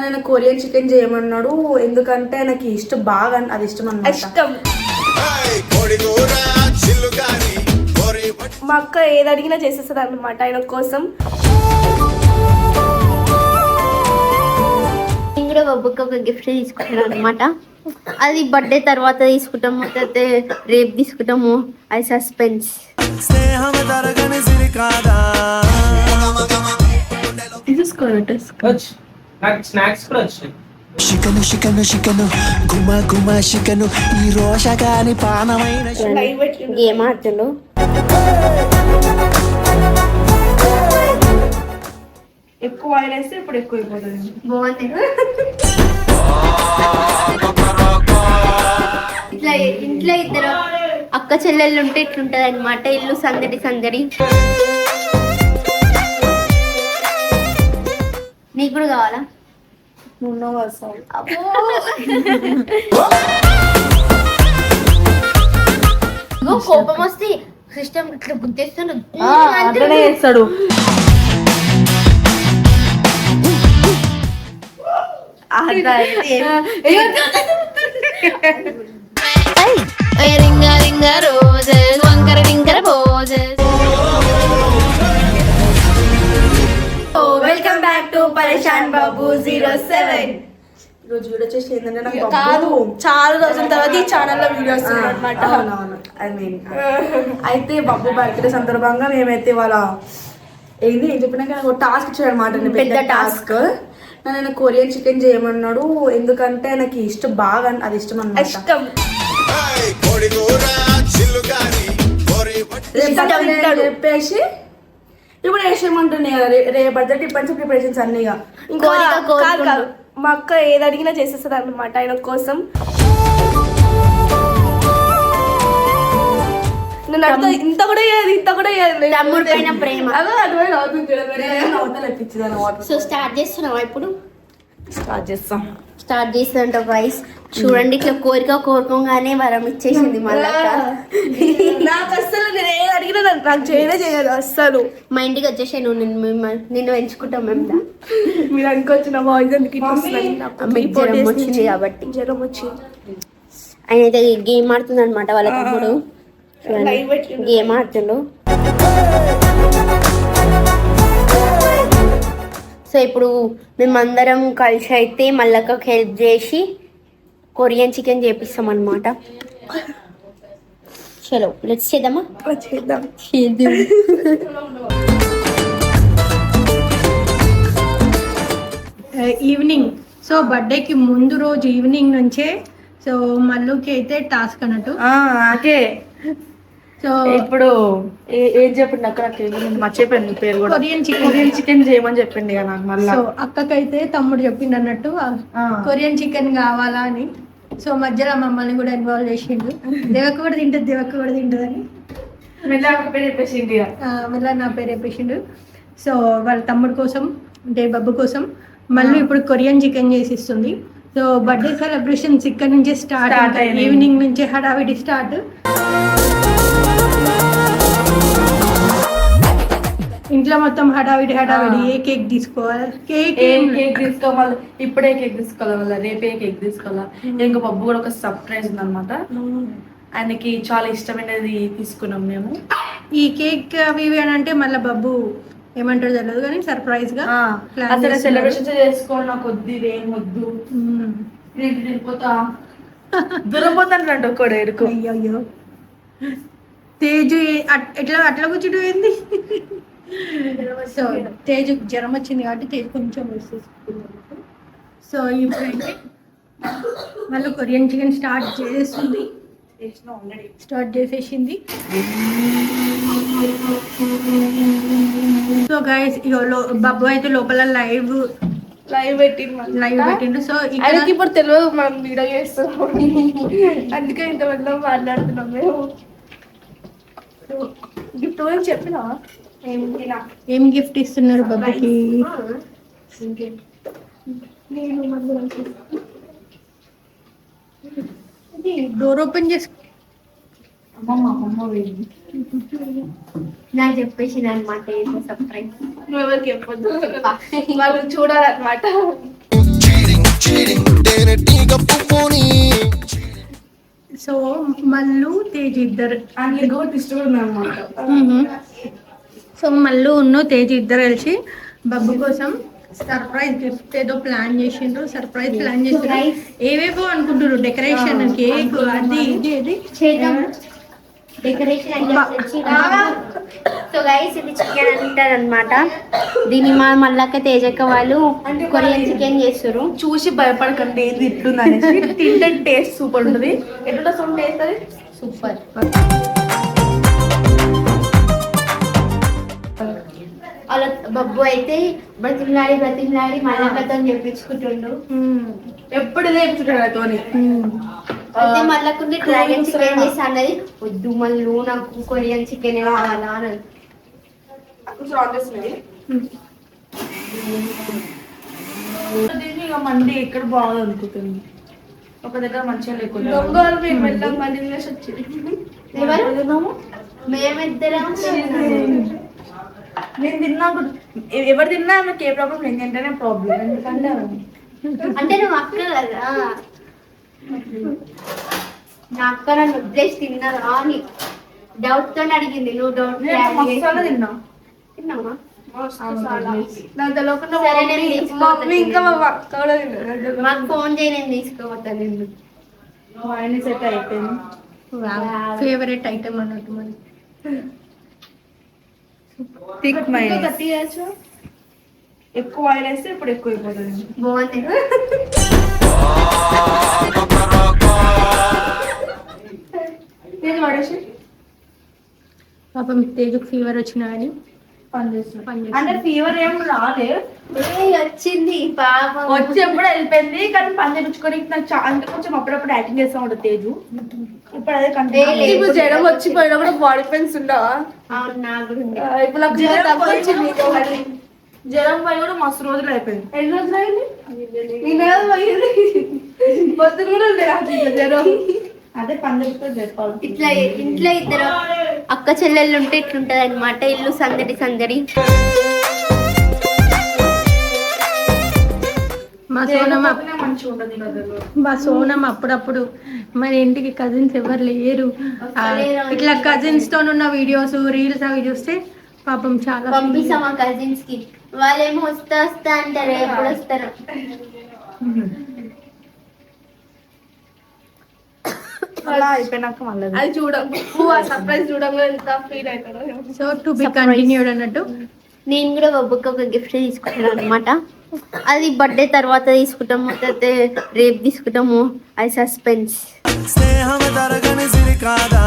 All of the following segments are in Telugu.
నేను కొరియన్ చికెన్ చేయమన్నాడు. ఎందుకంటే నాకు ఇష్టం బాగా, అది ఇష్టం అన్నమాట. ఇష్టం మా అక్క ఏది అడిగినా చేసేస్తుంది అన్నమాట ఆయన కోసం. నేను కూడా బొబ్బుకి ఒక గిఫ్ట్ తీసుకుంటాను అనమాట. అది బర్త్డే తర్వాత తీసుకుంటాము, లేకపోతే రేపు తీసుకుంటాము, అది సస్పెన్స్. ఈ రోషగాని పానమైన గేమ్ ఆడుతుండు. ఎక్కువ ఆయిల్ వేస్తే ఇప్పుడు ఎక్కువ అయిపోతుంది. బాగుంది. ఇట్లా ఇంట్లో ఇద్దరు అక్క చెల్లెళ్ళు ఉంటే ఇట్లుంటది అనమాట, ఇల్లు సందడి సందడి. నీకు కూడా కావాలా? కోపం వస్తే సిస్టమ్ ఇట్లా గుర్తిస్తాను చేస్తాడు. వెల్కమ్ బ్యాక్ టు పరేషాన్ బాబు 07. ఈరోజు వీడియో చేసి ఏంటంటే నాకు కాదు, చాలా రోజుల తర్వాత ఈ ఛానల్లో వీడియో వస్తుంది అనమాట. అవునవును, ఐ మీన్ అయితే బబ్బు బర్త్డే సందర్భంగా మేమైతే వాళ్ళ ఏం చెప్పినాక నాకు టాస్క్ ఇచ్చాడు అనమాట. పెద్ద టాస్క్. నేను కొరియన్ చికెన్ చేయమన్నాడు. ఎందుకంటే నాకు ఇష్టం బాగా, అది ఇష్టం అన్నమాట. ఇష్టం చెప్పేసి ఇప్పుడు వేసేయమంటుంది కదా. రేపటి ఇప్పటి ప్రిపరేషన్స్ అన్నీగా. ఇంకా కాదు, మా అక్క ఏది అడిగినా చేసేస్తుంది అన్నమాట ఆయన కోసం. నేను అడుగుతా, ఇంత కూడా తమ్ముడు పైన ప్రేమ. సో స్టార్ట్ చేస్తున్నావా ఇప్పుడు? స్టార్ట్ చేస్తుంట గైస్. చూడండి, ఇట్లా కోరుకోగానే వరం ఇచ్చేసింది మళ్ళా. నాకు అస్సలు నేను ఏది అడిగినా నాకు చేయలేదు అస్సలు. మా ఇంటికి వచ్చేసాను, నిన్ను ఎంచుకుంటాం మేము. మీరు అనుకొచ్చిన వాయిస్ జ్వరం వచ్చింది కాబట్టి. జ్వరం వచ్చింది. ఆయన అయితే గేమ్ ఆడుతుంది అనమాట వాళ్ళ తమ్ముడు. గేమ్ ఆడుతుండు. సో ఇప్పుడు మేమందరం కలిసి అయితే మళ్ళక్కకి హెల్ప్ చేసి కొరియన్ చికెన్ చేపిస్తాం అనమాట. చలో లెట్స్ చేద్దామా? చేద్దాం. ఈవినింగ్, సో బర్త్డేకి ముందు రోజు ఈవినింగ్ నుంచే సో మల్లుకి అయితే టాస్క్ అన్నట్టు. సో ఇప్పుడు ఏం చెప్పిండు అక్కడ? మర్చిపోయింది పేరు కూడా. కొరియన్ చికెన్ చేయమని చెప్పింది కదా నాకు మళ్ళీ. సో అక్కకైతే తమ్ముడు చెప్పిండు అన్నట్టు కొరియన్ చికెన్ కావాలా అని. సో మధ్యలో మమ్మల్ని కూడా ఇన్వాల్వ్ చేసిండు. దేవక్క కూడా తింటది అని మెల్ల నా పేరు చెప్పేసిండు. సో వాళ్ళ తమ్ముడు కోసం అంటే బబ్బు కోసం మళ్ళీ ఇప్పుడు కొరియన్ చికెన్ చేసిస్తుంది. సో బర్త్డే సెలబ్రేషన్స్ ఇక్కడ నుంచే స్టార్ట్. ఈవినింగ్ నుంచే హడావిడి స్టార్ట్. ఇంట్లో మొత్తం హడావిడి. ఏ కేక్ తీసుకోవాలి, కేక్ తీసుకోవాలి, ఇప్పుడే కేక్ తీసుకోవాలి, రేపే కేక్ తీసుకోవాలా. ఇంకా బబ్బు కూడా ఒక సర్ప్రైజ్ ఉందన్నమాట. ఆయనకి చాలా ఇష్టమైనది తీసుకున్నాం మేము. ఈ కేక్ అవి ఇవి అని అంటే మళ్ళీ బబ్బు ఏమంటారు తెలియదు కానీ సర్ప్రైజ్ గా అసలు సెలబ్రేషన్ చేసుకోవాలి. నాకు వద్దు, ఇదేం వద్దు, దూరపోతాను ఒక్కడు ఎడుకు. అయ్యో తేజు అట్లా కూర్చుంటూ ఏంది. సో తేజు జ్వరం వచ్చింది కాబట్టి తేజు కొంచెం వేసేసుకున్నాడు. సో ఇప్పుడైతే మళ్ళీ కొరియన్ చికెన్ స్టార్ట్ చేసేసింది. సో గైస్ బబ్బు అయితే లోపల లైవ్ పెట్టిండు. సో ఇప్పుడు తెలియదు మనం వీడియో చేస్తున్నాం, అందుకే ఇంతమంది మాట్లాడుతున్నాం మేము. గిఫ్ట్ గురించి చెప్పినా ఏం గిఫ్ట్ ఇస్తున్నారు బాబాకి? డోర్ ఓపెన్ చేసి నాకు చెప్పేసి అనమాట సర్ప్రైజ్. నువ్వు ఎవరికి చెప్పొద్దు, వాళ్ళు చూడాలన్నమాట. చీడింగ్ తేనెటీగ పువ్వుని. సో మల్లు తేజ్ ఇద్దరు అందులో ట్విస్ట్ కూడా ఉందన్నమాట. సో మల్లు ఉన్ను తేజ్ ఇద్దరు కలిసి బబ్బు కోసం సర్ప్రైజ్ గిఫ్ట్ ఏదో ప్లాన్ చేసిండ్రు. సర్ప్రైజ్ ప్లాన్ చేసిండ్రు. ఏవేవో అనుకుంటారు, డెకరేషన్, కేక్, అది ఇది ఇది చేద్దాం డెకరేషన్. సో గైస్ ఇది చికెన్ అంటారు అనమాట. దీన్ని మా మల్లక్క తేజక్క వాళ్ళు కొరియన్ చికెన్ చేస్తారు. చూసి భయపడకండి ఏంది ఇట్లుంది అనేసి. తింటే టేస్ట్ సూపర్ ఉంటుంది. ఎట్లా సౌండ్ టేస్ట్ అది సూపర్. అలా బబ్బు అయితే బ్రతిమలాడి మల్లక్కతో చెప్పించుకుంటుండు. ఎప్పుడు నేర్చుకుంటాడు అయితే మల్లకుండి డ్రాగన్ చికెన్ చేసి అన్నది వద్దు మళ్ళీ నాకు కొరియన్ చికెన్ కావాలా అని. దీన్ని ఇక మంది ఎక్కడ బాగుంది అనుకుంటుంది. ఒక దగ్గర మంచిగా లేకుండా దొంగలు మేము వెళ్ళాం మళ్ళీ తినేసి వచ్చింది. మేమిద్దరం నేను తిన్నా ఎవరు తిన్నా నాకు ఏ ప్రాబ్లం లేదు. తింటేనే ప్రాబ్లం. ఎందుకంటే అంటే నువ్వు అక్క కదా, నా అక్క నన్ను వదిలేసి తిన్నారా అని డౌట్ తో అడిగింది. నువ్వు డౌట్ మసాలా తిన్నా. తిన్నావా? నాకు తెలియకుండా సరే, నేను తీసుకుపోతాను. మమ్మీ ఇంకా మా అక్క కూడా తిన్నారు. మాకు ఫోన్ చేయి, నేను తీసుకుపోతాను. నిన్ను వాయిని సెట్ అయిపోయింది. ఫేవరెట్ ఐటమ్ అన్నట్టు మరి. థిక్ ఇంకా మైనస్. గట్టి చేయొచ్చు. ఎక్కువ ఆయిల్ వేస్తే ఇప్పుడు ఎక్కువ అయిపోతుంది. బాగుంది. నేను పడేసి పాపం తేజుకు ఫీవర్ వచ్చినా అని పనిచేస్తుంది. అంటే ఫీవర్ ఏం రాలే, వచ్చింది పాపం. వచ్చి ఎప్పుడు వెళ్ళిపోయింది. కానీ పని చేయించుకొని నాకు అంటే కొంచెం అప్పుడప్పుడు యాక్టింగ్ చేస్తూ ఉంటుంది తేజు. ఇప్పుడు అదే కంటిన్యూ. ఇప్పుడు జ్వరం వచ్చిపోయినా కూడా బాడీ పెయిన్స్ ఉండవా? అవును, నాకు కూడా ఉంది. ఇప్పుడు నాకు జ్వరం వచ్చింది. జ్వరం పోయి కూడా మస్తు రోజులు అయిపోయింది. ఎన్ని రోజులు అయింది? నిన్న పోయింది. పొద్దున కూడా ఉంది నాకు ఇంకా జ్వరం. అదే పని చెప్తే చెప్పాలి. ఇట్లా ఇంట్లో ఇద్దరు అక్క చెల్లెళ్ళు ఉంటే ఇట్లుంటది అనమాట. ఇల్లు సందడి సందడి. మా సోనం మంచిగా ఉంటుంది గదిలో. మా సోనం అప్పుడప్పుడు మన ఇంటికి కజిన్స్ ఎవరు లేరు. ఇట్లా కజిన్స్ తో ఉన్న వీడియోస్, రీల్స్ అవి చూస్తే పాపం చాలా పంపిస్తాం మా కజిన్స్ కి. వాళ్ళేమో వస్తా అంటారు. ఎప్పుడు వస్తారు? అలా అయిపోయినాక మళ్ళీ అది చూడము, ఆ సర్ప్రైజ్ చూడంగా ఎంత ఫీల్ అవుతాడో. సో టు బి కంటిన్యూడ్ అన్నట్టు. నేను కూడా బొబ్బుకి ఒక గిఫ్ట్ తీసుకున్నాను అనమాట. అది బర్త్డే తర్వాత తీసుకుంటాము, లేకపోతే రేపు తీసుకుంటాము, అది సస్పెన్స్. స్నేహం తరగని సిరి కాదా.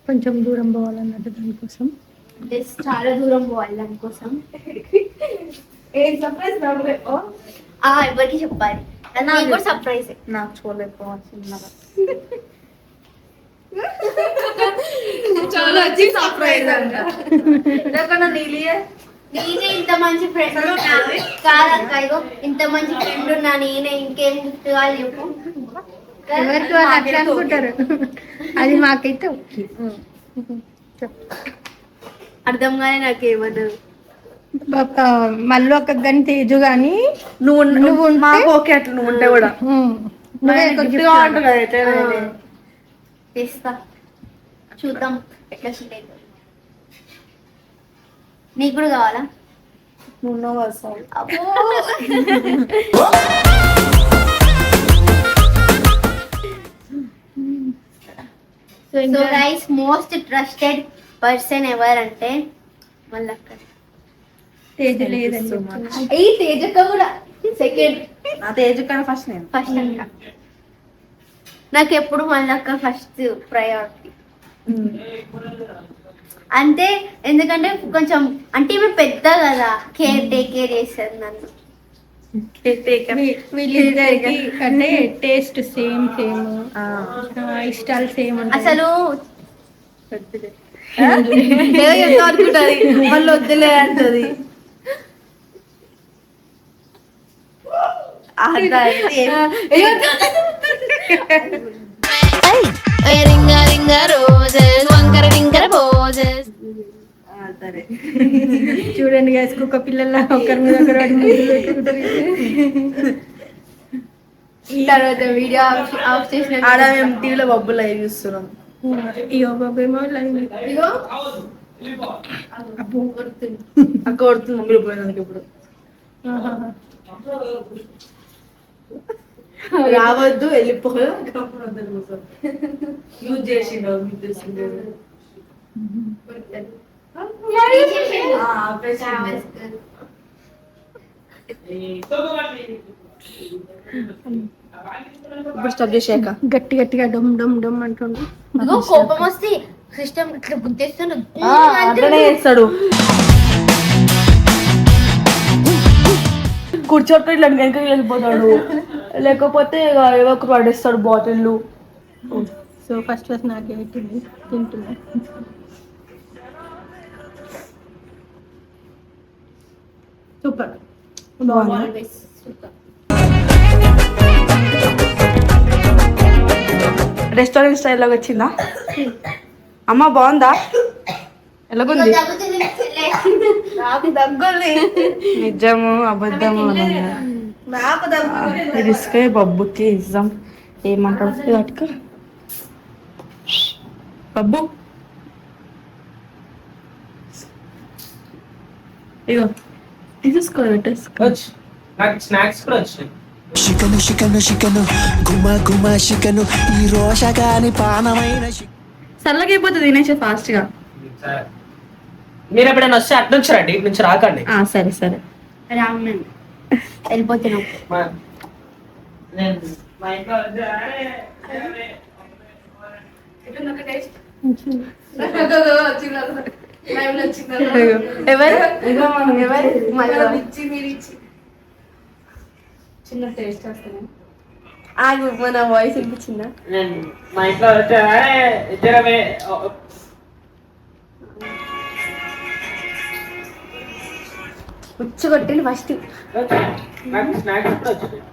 కొంచెం దూరం పోవాలన్నట్టు దానికోసం. చాలా దూరం పోవాలి దానికోసం. ఏం సర్ప్రైజ్ రావట్లేదు. ఎవరికి చెప్పాలి? అది నాకు కూడా సర్ప్రైజ్. నాకు చూడలేకపోవచ్చు. చాలా వచ్చి సర్ప్రైజ్ అంట. ఎక్కడన్నా నీలియే నేనే ఇంత మంచి ఫ్రెండ్ కాదక్క, ఇగో ఇంత మంచి ఫ్రెండ్ ఉన్నా నేనే ఇంకేం గిఫ్ట్ కావాలి చెప్పు. ఎవరికి వాళ్ళు అట్లా అనుకుంటారు. అది మాకైతే ఓకే. అర్థం కానీ నాకేమదు. మళ్ళీ ఒక గని తేజు గాని నువ్వు మాకు ఓకే అట్లా నువ్వు ఉంటే కూడా నువ్వే ఒక gift gift కావాలి కదా ఎట్లయినా. తెస్తా, చూద్దాం ఎట్లా షూట్ అవుతుంది. నీకు కూడా కావాలా? నువ్వు వస్తావు. అబ్బో. So guys, most trusted person ever అంటే మళ్ళక్క. తేజు లేదండి. ఈ తేజక్క కూడా సెకండ్. నా తేజు కానీ ఫస్ట్ నేను. ఫస్ట్ అంట. నాకు ఎప్పుడు మళ్ళక్క ఫస్ట్ ప్రయారిటీ. అంటే ఎందుకంటే కొంచెం అంటే ఈమె పెద్ద కదా, టేక్ కేర్ చేస్తుంది నన్ను. వీళ్ళిద్దరికి అంటే టేస్ట్ సేమ్ ఇష్టాలు సేమ్ అసలు ఏదో చెప్తా అనుకుంటది, మళ్ళీ వద్దులే అంటది. సరే చూడండి గైస్ కుక్క పిల్లల ఒకరి మీద ఒకరు పడి ముద్దులు పెట్టుకుంటారు. తర్వాత వీడియో ఆఫ్ చేసిన ఆడ మేము టీవీలో బబ్బు లైవ్ చూస్తున్నాం. ఇగో బాబేమో లైవ్ ఇగో అబ్బో అక్క కొడుతుంది మమ్మీలో పోయినందుకు ఇప్పుడు రావద్దు వెళ్ళిపో యూజ్ చేసిండు ఇప్పుడు స్టాప్ చేసాక గట్టి గట్టిగా డమ్ డమ్ డమ్ అంటుండు. ఇగో కోపం వస్తే సిస్టమ్ ఇట్లా గుర్తిస్తున్నాడు. అట్లనే చేస్తాడు. కూర్చోట్టు ఇట్లా వెనక వెళ్ళిపోతాడు, లేకపోతే ఇక ఏవో ఒకరు పడేస్తాడు బాటిల్లు. సో ఫస్ట్ నాకే పెట్టింది తింటున్నా. సూపర్ రెస్టారెంట్ స్టైల్లో వచ్చిందా అమ్మ? బాగుందా? ఎలాగుంది? నాకు దగ్గుంది. నిజము అబద్ధము నాకు దగ్గు. రిస్కే బబ్బుకి ఇద్దాం. ఏమంటాడు అటుక బబ్బు? ఇగో తీసుకో పెట్టేసుకో. స్నాక్స్ కూడా వచ్చినాయి. చికెను చికెను చికెను గుమ గుమ చికెను ఈ రోషగాని పానమైన చల్లగైపోతుంది తినేసే ఫాస్ట్ గా. మీరు ఎప్పుడైనా వస్తే అటు నుంచి రండి, ఇటు నుంచి రాకండి. సరే సరే రావునండి వెళ్ళిపోతున్నాం. మా ఇంట్లో చిన్న టేస్ట్ వస్తుంది. ఆగు మన వాయిస్ వినిపించిందా? మా ఇంట్లో ఇద్దరమే ఉచ్చగొట్టింది ఫస్ట్. స్నాక్స్ కూడా వచ్చినాయి.